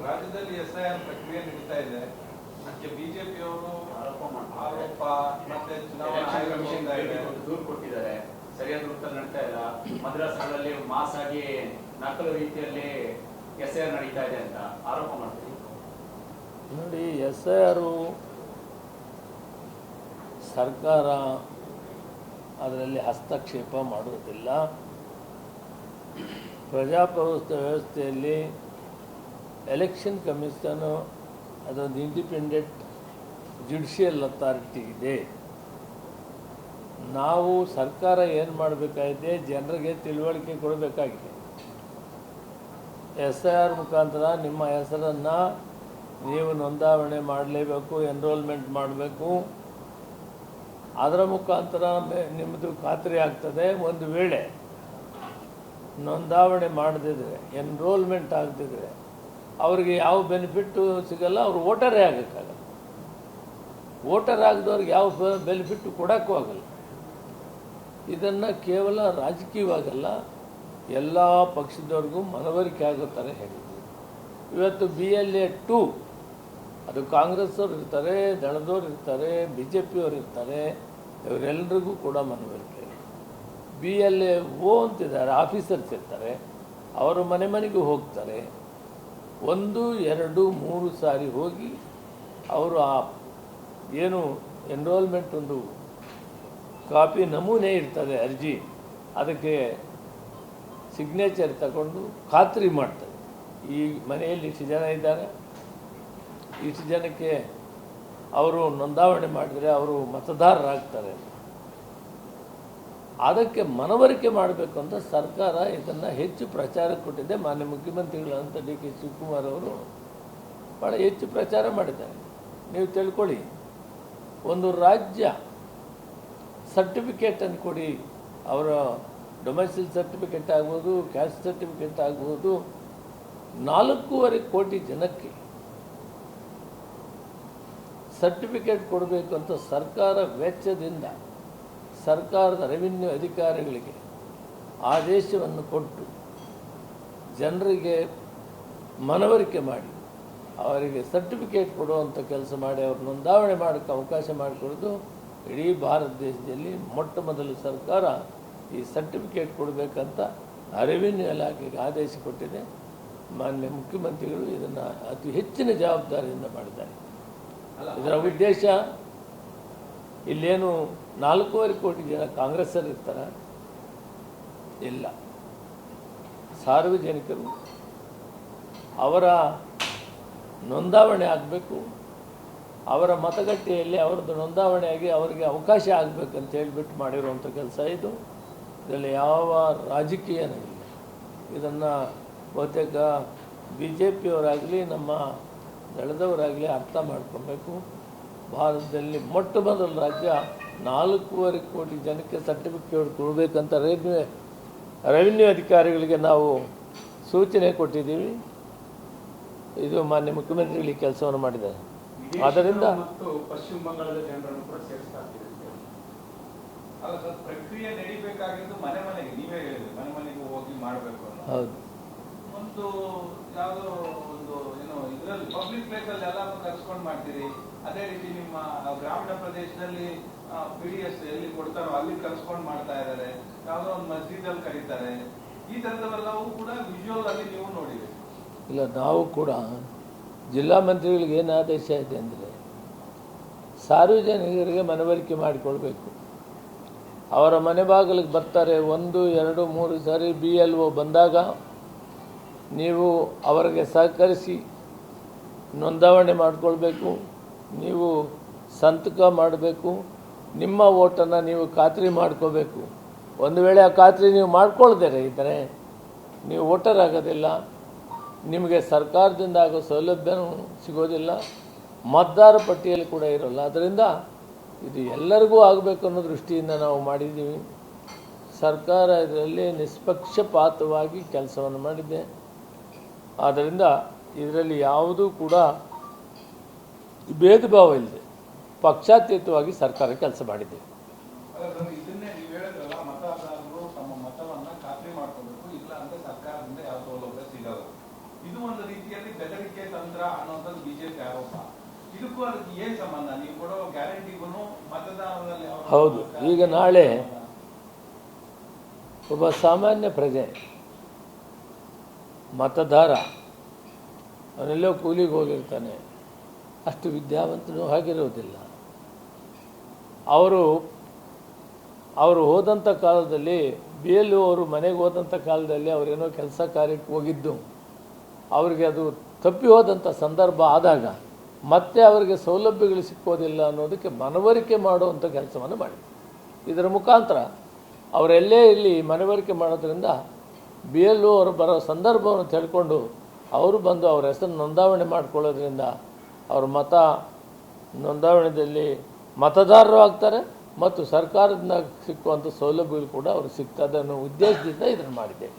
ರಾಜ್ಯದಲ್ಲಿ ಎಸ್ಐಆರ್ ಪ್ರಕ್ರಿಯೆ ನಡೀತಾ ಇದೆ. ಅದಕ್ಕೆ ಬಿಜೆಪಿಯವರು ಆರೋಪ ಮತ್ತೆ ಚುನಾವಣಾ ಕಮಿಷನ್ ದೂರು ಕೊಟ್ಟಿದ್ದಾರೆ. ಸರಿಯಾದ ಉತ್ತರ ನಡೀತಾ ಇಲ್ಲ. ಮದ್ರಾಸ್ಗಳಲ್ಲಿ ಮಾಸ್ ಆಗಿ ನಕಲು ರೀತಿಯಲ್ಲಿ ಎಸ್ಐಆರ್ ನಡೀತಾ ಇದೆ ಅಂತ ಆರೋಪ ಮಾಡ್ತೀವಿ. ನೋಡಿ, ಎಸ್ಐಆರ್ ಸರ್ಕಾರ ಅದರಲ್ಲಿ ಹಸ್ತಕ್ಷೇಪ ಮಾಡುವುದಿಲ್ಲ. ಪ್ರಜಾಪ್ರಭುತ್ವ ವ್ಯವಸ್ಥೆಯಲ್ಲಿ ಎಲೆಕ್ಷನ್ ಕಮಿಷನು ಅದೊಂದು ಇಂಡಿಪೆಂಡೆಂಟ್ ಜುಡಿಷಿಯಲ್ ಅಥಾರಿಟಿ ಇದೆ. ನಾವು ಸರ್ಕಾರ ಏನು ಮಾಡಬೇಕಾಗಿದೆ, ಜನರಿಗೆ ತಿಳುವಳಿಕೆ ಕೊಡಬೇಕಾಗಿದೆ. SIR ಮುಖಾಂತರ ನಿಮ್ಮ ಹೆಸರನ್ನು ನೀವು ನೋಂದಾವಣೆ ಮಾಡಲೇಬೇಕು, ಎನ್ರೋಲ್ಮೆಂಟ್ ಮಾಡಬೇಕು. ಅದರ ಮುಖಾಂತರ ನಿಮ್ಮದು ಖಾತ್ರಿ ಆಗ್ತದೆ. ಒಂದು ವೇಳೆ ನೋಂದಾವಣೆ ಮಾಡದಿದ್ರೆ, ಎನ್ರೋಲ್ಮೆಂಟ್ ಆಗದಿದ್ರೆ ಅವ್ರಿಗೆ ಯಾವ ಬೆನಿಫಿಟ್ಟು ಸಿಗಲ್ಲ, ಅವರು ವೋಟರೇ ಆಗೋಕ್ಕಾಗಲ್ಲ. ವೋಟರ್ ಆಗದವ್ರಿಗೆ ಯಾವ ಬೆನಿಫಿಟ್ಟು ಕೊಡೋಕ್ಕೂ ಆಗಲ್ಲ. ಇದನ್ನು ಕೇವಲ ರಾಜಕೀಯವಾಗಲ್ಲ, ಎಲ್ಲ ಪಕ್ಷದವ್ರಿಗೂ ಮನವರಿಕೆ ಆಗೋ ಥರ ಹೇಳಿದ್ವಿ. ಇವತ್ತು BLA 2 ಅದು ಕಾಂಗ್ರೆಸ್ ಅವ್ರು ಇರ್ತಾರೆ, ದಳದವ್ರು ಇರ್ತಾರೆ, BJP ಅವ್ರು ಇರ್ತಾರೆ, ಇವರೆಲ್ಲರಿಗೂ ಕೂಡ ಮನವರಿಕೆ. BLA O ಅಂತಿದ್ದಾರೆ, ಆಫೀಸರ್ಸ್ ಇರ್ತಾರೆ, ಅವರು ಮನೆ ಮನೆಗೂ ಹೋಗ್ತಾರೆ. 1, 2, 3 ಸಾರಿ ಹೋಗಿ ಅವರು ಆ ಏನು ಎನ್ರೋಲ್ಮೆಂಟ್ ಒಂದು ಕಾಪಿ ನಮೂನೆ ಇರ್ತದೆ ಅರ್ಜಿ, ಅದಕ್ಕೆ ಸಿಗ್ನೇಚರ್ ತಗೊಂಡು ಖಾತ್ರಿ ಮಾಡ್ತಾರೆ. ಈ ಮನೆಯಲ್ಲಿ ಇಷ್ಟು ಜನ ಇದ್ದಾರೆ, ಇಷ್ಟು ಜನಕ್ಕೆ ಅವರು ನೋಂದಾವಣೆ ಮಾಡಿದರೆ ಅವರು ಮತದಾರರಾಗ್ತಾರೆ. ಅದಕ್ಕೆ ಮನವರಿಕೆ ಮಾಡಬೇಕು ಅಂತ ಸರ್ಕಾರ ಇದನ್ನು ಹೆಚ್ಚು ಪ್ರಚಾರ ಕೊಟ್ಟಿದೆ. ಮಾನ್ಯ ಮುಖ್ಯಮಂತ್ರಿಗಳಂತ DK ಶಿವಕುಮಾರ್ ಅವರು ಭಾಳ ಹೆಚ್ಚು ಪ್ರಚಾರ ಮಾಡಿದ್ದಾರೆ. ನೀವು ತಿಳ್ಕೊಳ್ಳಿ, ಒಂದು ರಾಜ್ಯ ಸರ್ಟಿಫಿಕೇಟನ್ನು ಕೊಡಿ, ಅವರ ಡೊಮೆಸಿಲ್ ಸರ್ಟಿಫಿಕೇಟ್ ಆಗ್ಬೋದು, ಕ್ಯಾಸ್ಟ್ ಸರ್ಟಿಫಿಕೇಟ್ ಆಗ್ಬೋದು, 4.5 ಕೋಟಿ ಜನಕ್ಕೆ ಸರ್ಟಿಫಿಕೇಟ್ ಕೊಡಬೇಕು ಅಂತ ಸರ್ಕಾರ ವೆಚ್ಚದಿಂದ ಸರ್ಕಾರದ ರೆವಿನ್ಯೂ ಅಧಿಕಾರಿಗಳಿಗೆ ಆದೇಶವನ್ನು ಕೊಟ್ಟು ಜನರಿಗೆ ಮನವರಿಕೆ ಮಾಡಿ ಅವರಿಗೆ ಸರ್ಟಿಫಿಕೇಟ್ ಕೊಡುವಂಥ ಕೆಲಸ ಮಾಡಿ ಅವ್ರು ನೋಂದಾವಣೆ ಮಾಡೋಕ್ಕೆ ಅವಕಾಶ ಮಾಡಿಕೊಡೋದು ಇಡೀ ಭಾರತ ದೇಶದಲ್ಲಿ ಮೊಟ್ಟ ಮೊದಲು ಸರ್ಕಾರ ಈ ಸರ್ಟಿಫಿಕೇಟ್ ಕೊಡಬೇಕಂತ ರೆವಿನ್ಯೂ ಇಲಾಖೆಗೆ ಆದೇಶ ಕೊಟ್ಟಿದೆ. ಮಾನ್ಯ ಮುಖ್ಯಮಂತ್ರಿಗಳು ಇದನ್ನು ಅತಿ ಹೆಚ್ಚಿನ ಜವಾಬ್ದಾರಿಯಿಂದ ಮಾಡಿದ್ದಾರೆ. ಇದರ ಉದ್ದೇಶ ಇಲ್ಲೇನು 4.5 ಕೋಟಿ ಜನ ಕಾಂಗ್ರೆಸ್ಸಲ್ಲಿ ಇರ್ತಾರೆ, ಇಲ್ಲ, ಸಾರ್ವಜನಿಕರು ಅವರ ನೋಂದಾವಣೆ ಆಗಬೇಕು, ಅವರ ಮತಗಟ್ಟೆಯಲ್ಲಿ ಅವರದ್ದು ನೋಂದಾವಣೆಯಾಗಿ ಅವರಿಗೆ ಅವಕಾಶ ಆಗಬೇಕಂತ ಹೇಳಿಬಿಟ್ಟು ಮಾಡಿರುವಂಥ ಕೆಲಸ ಇದು. ಇದರಲ್ಲಿ ಯಾವ ರಾಜಕೀಯನೂ ಇಲ್ಲ. ಇದನ್ನು ಬಹುತೇಕ BJPಯವರಾಗಲಿ ನಮ್ಮ ದಳದವರಾಗಲಿ ಅರ್ಥ ಮಾಡ್ಕೊಬೇಕು. ಭಾರತದಲ್ಲಿ ಮೊಟ್ಟ ಮೊದಲ ರಾಜ್ಯ 4.5 ಕೋಟಿ ಜನಕ್ಕೆ ಸರ್ಟಿಫಿಕೇಟ್ ಕೊಡಬೇಕಂತ ರೆವಿನ್ಯೂ ಅಧಿಕಾರಿಗಳಿಗೆ ನಾವು ಸೂಚನೆ ಕೊಟ್ಟಿದ್ದೀವಿ. ಇದು ಮಾನ್ಯ ಮುಖ್ಯಮಂತ್ರಿಗಳಿಗೆ ಕೆಲಸವನ್ನು ಮಾಡಿದ್ದಾರೆ. ಆದ್ದರಿಂದ ಪಶ್ಚಿಮ ಬಂಗಾಳದ ಜನರನ್ನು ಕೂಡ ಸೇರಿಸ್ತಾ ಅಲ್ಲ ಸರ್, ಪ್ರಕ್ರಿಯೆ ನಡೀಬೇಕಾಗಿದ್ದು ಮನೆ ಮನೆಗೆ, ನೀವೇ ಹೇಳಿದ್ರಿ ಮನೆ ಮನೆಗೆ ಹೋಗಿ ಮಾಡಬೇಕು ಅಂತ. ಹೌದು, ಒಂದು ಯಾವುದೋ ಒಂದು ಏನೋ ಇದರಲ್ಲಿ ಪಬ್ಲಿಕ್ ಪ್ಲೇಸಲ್ಲಿ ಎಲ್ಲಾನು ಕರ್ಸ್ಕೊಂಡು ಮಾಡ್ತೀರಿ. ಅದೇ ರೀತಿ ನಿಮ್ಮ ಗ್ರಾಮೀಣ ಪ್ರದೇಶದಲ್ಲಿ PDS ಎಲ್ಲಿ ಕೊಡ್ತಾರೋ ಅಲ್ಲಿ ಕರ್ಸ್ಕೊಂಡು ಮಾಡ್ತಾ ಇದ್ದಾರೆ. ಯಾವುದೋ ಒಂದು ಮಸ್ಜಿದಲ್ಲಿ ಕರೀತಾರೆ. ಈ ಥರದವೆಲ್ಲವೂ ಕೂಡ ವಿಜುವಲ್ ಅಲ್ಲಿ ನೀವು ನೋಡಿರಿ. ಇಲ್ಲ, ನಾವು ಕೂಡ ಜಿಲ್ಲಾ ಮಂತ್ರಿಗಳಿಗೆ ಏನು ಆದೇಶ ಇದೆ ಅಂದರೆ ಸಾರ್ವಜನಿಕರಿಗೆ ಮನವರಿಕೆ ಮಾಡಿಕೊಳ್ಬೇಕು. ಅವರ ಮನೆ ಬಾಗಿಲಿಗೆ ಬರ್ತಾರೆ, 1, 2, 3 ಸಾರಿ BLO ಬಂದಾಗ ನೀವು ಅವರಿಗೆ ಸಹಕರಿಸಿ ನೋಂದಾವಣೆ ಮಾಡಿಕೊಳ್ಬೇಕು, ನೀವು ಸಂತಕ ಮಾಡಬೇಕು, ನಿಮ್ಮ ಓಟನ್ನು ನೀವು ಖಾತ್ರಿ ಮಾಡ್ಕೋಬೇಕು. ಒಂದು ವೇಳೆ ಆ ಖಾತ್ರಿ ನೀವು ಮಾಡ್ಕೊಳ್ದೇ ಇದ್ದರೆ ನೀವು ವೋಟರ್ ಆಗೋದಿಲ್ಲ, ನಿಮಗೆ ಸರ್ಕಾರದಿಂದ ಆಗೋ ಸೌಲಭ್ಯನೂ ಸಿಗೋದಿಲ್ಲ, ಮತದಾರ ಪಟ್ಟಿಯಲ್ಲಿ ಕೂಡ ಇರೋಲ್ಲ. ಅದರಿಂದ ಇದು ಎಲ್ಲರಿಗೂ ಆಗಬೇಕು ಅನ್ನೋ ದೃಷ್ಟಿಯಿಂದ ನಾವು ಮಾಡಿದ್ದೀವಿ. ಸರ್ಕಾರ ಇದರಲ್ಲಿ ನಿಷ್ಪಕ್ಷಪಾತವಾಗಿ ಕೆಲಸವನ್ನು ಮಾಡಿದೆ. ಆದ್ದರಿಂದ ಇದರಲ್ಲಿ ಯಾವುದೂ ಕೂಡ ಭೇದ ಭಾವ ಇಲ್ಲದೆ ಪಕ್ಷಾತೀತವಾಗಿ ಸರ್ಕಾರ ಕೆಲಸ ಮಾಡಿದೆ. ಇದನ್ನೇ ನೀವು ಹೇಳಿದ್ರಲ್ಲ, ಮತದಾರರು ತಮ್ಮ ಮತವನ್ನ ಖಾತ್ರಿ ಮಾಡ್ಕೋಬೇಕು, ಇಲ್ಲ ಅಂದ್ರೆ ಸರ್ಕಾರದಿಂದ ಯಾವ ಸೌಲಭ್ಯ ಸಿಗಲ್ಲ. ಇದು ಒಂದು ಒಂದು ರೀತಿಯಲ್ಲಿ ಬೆದರಿಕೆ ತಂತ್ರ ಅನ್ನೋದು ಬಿಜೆಪಿ ಆರೋಪ. ಇದಕ್ಕೂ ಅದಕ್ಕೆ ಏನ್ ಸಂಬಂಧ? ನೀವು ಕೊಡೋ ಗ್ಯಾರಂಟಿಗೂ ಮತದಾನದಲ್ಲಿ ಹೌದು. ಈಗ ನಾಳೆ ಒಬ್ಬ ಸಾಮಾನ್ಯ ಪ್ರಜೆ ಮತದಾರ ಅವನೆಲ್ಲೋ ಕೂಲಿಗೆ ಹೋಗಿರ್ತಾನೆ, ಅಷ್ಟು ವಿದ್ಯಾವಂತನೂ ಆಗಿರೋದಿಲ್ಲ. ಅವರು ಹೋದಂಥ ಕಾಲದಲ್ಲಿ BLO ಅವರು ಮನೆಗೆ ಹೋದಂಥ ಕಾಲದಲ್ಲಿ ಅವರೇನೋ ಕೆಲಸ ಕಾರ್ಯಕ್ಕೆ ಹೋಗಿದ್ದು ಅವರಿಗೆ ಅದು ತಪ್ಪಿ ಹೋದಂಥ ಸಂದರ್ಭ ಆದಾಗ ಮತ್ತೆ ಅವರಿಗೆ ಸೌಲಭ್ಯಗಳು ಸಿಕ್ಕೋದಿಲ್ಲ ಅನ್ನೋದಕ್ಕೆ ಮನವರಿಕೆ ಮಾಡುವಂಥ ಕೆಲಸವನ್ನು ಮಾಡಿ, ಇದರ ಮುಖಾಂತರ ಅವರೆಲ್ಲೇ ಇಲ್ಲಿ ಮನವರಿಕೆ ಮಾಡೋದ್ರಿಂದ BLO ಅವರು ಬರೋ ಸಂದರ್ಭವನ್ನು ತಿಳ್ಕೊಂಡು ಅವರು ಬಂದು ಅವರ ಹೆಸರು ನೋಂದಾವಣೆ ಮಾಡಿಕೊಳ್ಳೋದ್ರಿಂದ ಅವ್ರ ಮತ ನೋಂದಾವಣೆಯಲ್ಲಿ ಮತದಾರರು ಆಗ್ತಾರೆ ಮತ್ತು ಸರ್ಕಾರದಿಂದ ಸಿಕ್ಕುವಂಥ ಸೌಲಭ್ಯಗಳು ಕೂಡ ಅವ್ರಿಗೆ ಸಿಗ್ತದೆ ಅನ್ನೋ ಉದ್ದೇಶದಿಂದ ಇದನ್ನು ಮಾಡಿದ್ದೇವೆ.